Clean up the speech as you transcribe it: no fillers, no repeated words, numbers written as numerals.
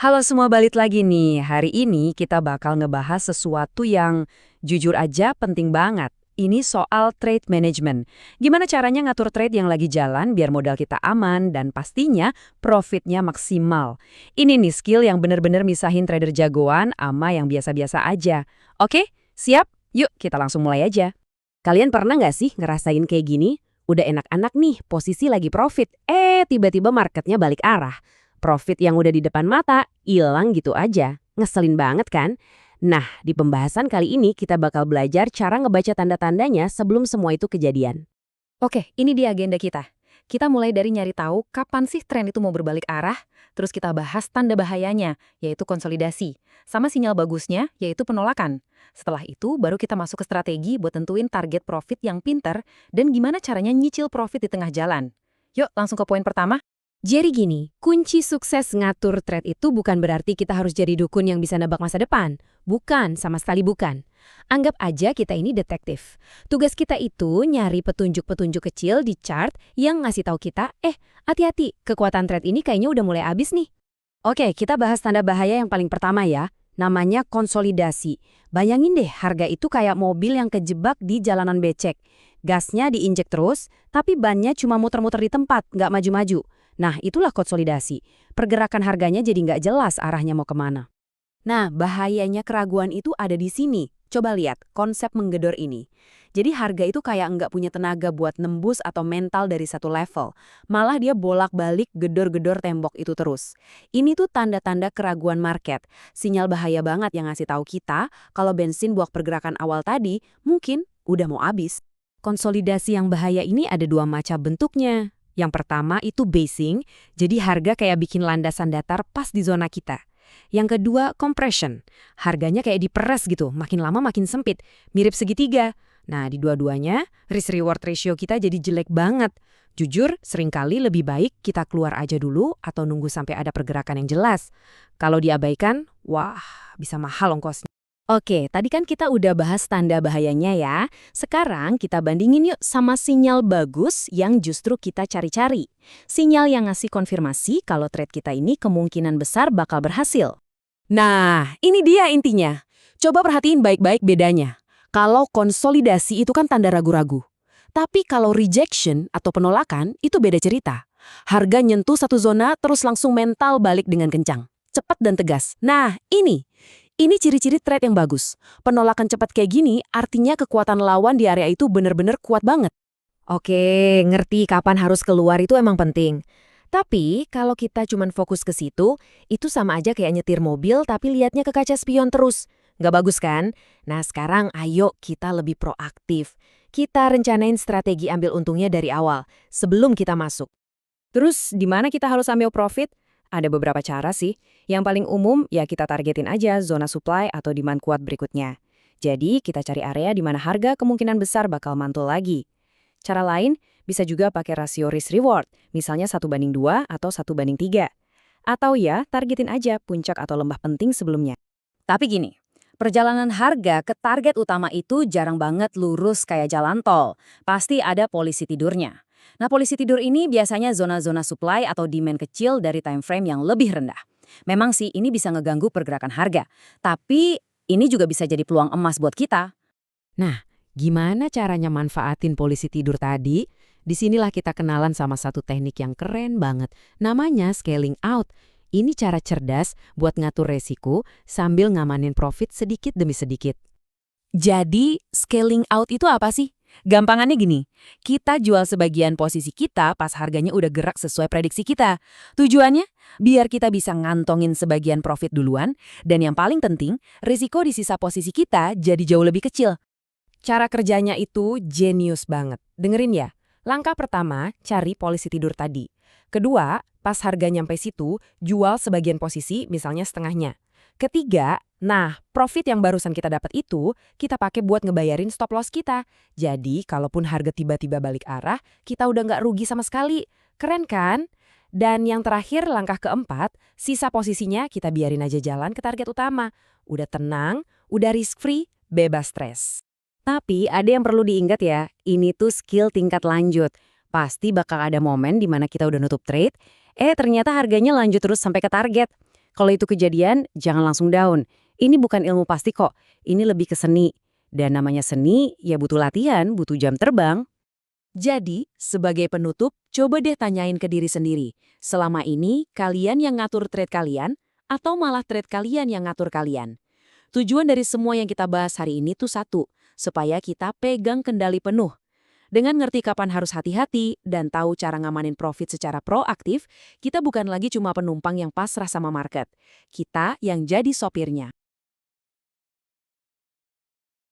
Halo semua, balik lagi nih. Hari ini kita bakal ngebahas sesuatu yang jujur aja penting banget. Ini soal trade management. Gimana caranya ngatur trade yang lagi jalan biar modal kita aman dan pastinya profitnya maksimal. Ini nih skill yang bener-bener misahin trader jagoan sama yang biasa-biasa aja. Oke, siap? Yuk kita langsung mulai aja. Kalian pernah nggak sih ngerasain kayak gini? Udah enak-enak nih, posisi lagi profit. Tiba-tiba marketnya balik arah. Profit yang udah di depan mata, hilang gitu aja. Ngeselin banget kan? Nah, di pembahasan kali ini kita bakal belajar cara ngebaca tanda-tandanya sebelum semua itu kejadian. Oke, ini dia agenda kita. Kita mulai dari nyari tahu kapan sih tren itu mau berbalik arah, terus kita bahas tanda bahayanya, yaitu konsolidasi, sama sinyal bagusnya, yaitu penolakan. Setelah itu, baru kita masuk ke strategi buat tentuin target profit yang pinter dan gimana caranya nyicil profit di tengah jalan. Yuk, langsung ke poin pertama. Jadi gini, kunci sukses ngatur trade itu bukan berarti kita harus jadi dukun yang bisa nebak masa depan. Bukan, sama sekali bukan. Anggap aja kita ini detektif. Tugas kita itu nyari petunjuk-petunjuk kecil di chart yang ngasih tahu kita, hati-hati, kekuatan trade ini kayaknya udah mulai habis nih. Oke, kita bahas tanda bahaya yang paling pertama ya. Namanya konsolidasi. Bayangin deh, harga itu kayak mobil yang kejebak di jalanan becek. Gasnya diinjek terus, tapi bannya cuma muter-muter di tempat, nggak maju-maju. Nah, itulah konsolidasi. Pergerakan harganya jadi nggak jelas arahnya mau kemana. Nah, bahayanya keraguan itu ada di sini. Coba lihat konsep menggedor ini. Jadi harga itu kayak nggak punya tenaga buat nembus atau mental dari satu level. Malah dia bolak-balik gedor-gedor tembok itu terus. Ini tuh tanda-tanda keraguan market. Sinyal bahaya banget yang ngasih tahu kita kalau bensin buat pergerakan awal tadi mungkin udah mau habis. Konsolidasi yang bahaya ini ada dua macam bentuknya. Yang pertama itu basing, jadi harga kayak bikin landasan datar pas di zona kita. Yang kedua, compression. Harganya kayak diperes gitu, makin lama makin sempit, mirip segitiga. Nah, di dua-duanya, risk-reward ratio kita jadi jelek banget. Jujur, seringkali lebih baik kita keluar aja dulu atau nunggu sampai ada pergerakan yang jelas. Kalau diabaikan, wah, bisa mahal ongkosnya. Oke, tadi kan kita udah bahas tanda bahayanya ya. Sekarang kita bandingin yuk sama sinyal bagus yang justru kita cari-cari. Sinyal yang ngasih konfirmasi kalau trade kita ini kemungkinan besar bakal berhasil. Nah, ini dia intinya. Coba perhatiin baik-baik bedanya. Kalau konsolidasi itu kan tanda ragu-ragu. Tapi kalau rejection atau penolakan itu beda cerita. Harga nyentuh satu zona terus langsung mental balik dengan kencang. Cepat dan tegas. Nah, ini ciri-ciri trade yang bagus. Penolakan cepat kayak gini artinya kekuatan lawan di area itu bener-bener kuat banget. Oke, ngerti kapan harus keluar itu emang penting. Tapi kalau kita cuma fokus ke situ, itu sama aja kayak nyetir mobil tapi liatnya ke kaca spion terus. Nggak bagus kan? Nah sekarang ayo kita lebih proaktif. Kita rencanain strategi ambil untungnya dari awal, sebelum kita masuk. Terus di mana kita harus ambil profit? Ada beberapa cara sih. Yang paling umum ya kita targetin aja zona supply atau demand kuat berikutnya. Jadi kita cari area di mana harga kemungkinan besar bakal mantul lagi. Cara lain bisa juga pakai rasio risk-reward, misalnya 1:2 atau 1:3. Atau ya targetin aja puncak atau lembah penting sebelumnya. Tapi gini, perjalanan harga ke target utama itu jarang banget lurus kayak jalan tol. Pasti ada polisi tidurnya. Nah, polisi tidur ini biasanya zona-zona supply atau demand kecil dari time frame yang lebih rendah. Memang sih ini bisa ngeganggu pergerakan harga, tapi ini juga bisa jadi peluang emas buat kita. Nah, gimana caranya manfaatin polisi tidur tadi? Disinilah kita kenalan sama satu teknik yang keren banget, namanya scaling out. Ini cara cerdas buat ngatur resiko sambil ngamanin profit sedikit demi sedikit. Jadi, scaling out itu apa sih? Gampangannya gini, kita jual sebagian posisi kita pas harganya udah gerak sesuai prediksi kita. Tujuannya, biar kita bisa ngantongin sebagian profit duluan, dan yang paling penting, risiko di sisa posisi kita jadi jauh lebih kecil. Cara kerjanya itu jenius banget. Dengerin ya, langkah pertama, cari polisi tidur tadi. Kedua, pas harga nyampe situ, jual sebagian posisi, misalnya setengahnya. Ketiga, profit yang barusan kita dapat itu, kita pakai buat ngebayarin stop loss kita. Jadi, kalaupun harga tiba-tiba balik arah, kita udah nggak rugi sama sekali. Keren kan? Dan yang terakhir, langkah keempat, sisa posisinya kita biarin aja jalan ke target utama. Udah tenang, udah risk-free, bebas stres. Tapi ada yang perlu diingat ya, ini tuh skill tingkat lanjut. Pasti bakal ada momen di mana kita udah nutup trade, ternyata harganya lanjut terus sampai ke target. Kalau itu kejadian, jangan langsung down. Ini bukan ilmu pasti kok, ini lebih ke seni. Dan namanya seni, ya butuh latihan, butuh jam terbang. Jadi, sebagai penutup, coba deh tanyain ke diri sendiri. Selama ini, kalian yang ngatur trade kalian, atau malah trade kalian yang ngatur kalian? Tujuan dari semua yang kita bahas hari ini tuh satu, supaya kita pegang kendali penuh. Dengan ngerti kapan harus hati-hati dan tahu cara ngamanin profit secara proaktif, kita bukan lagi cuma penumpang yang pasrah sama market. Kita yang jadi sopirnya.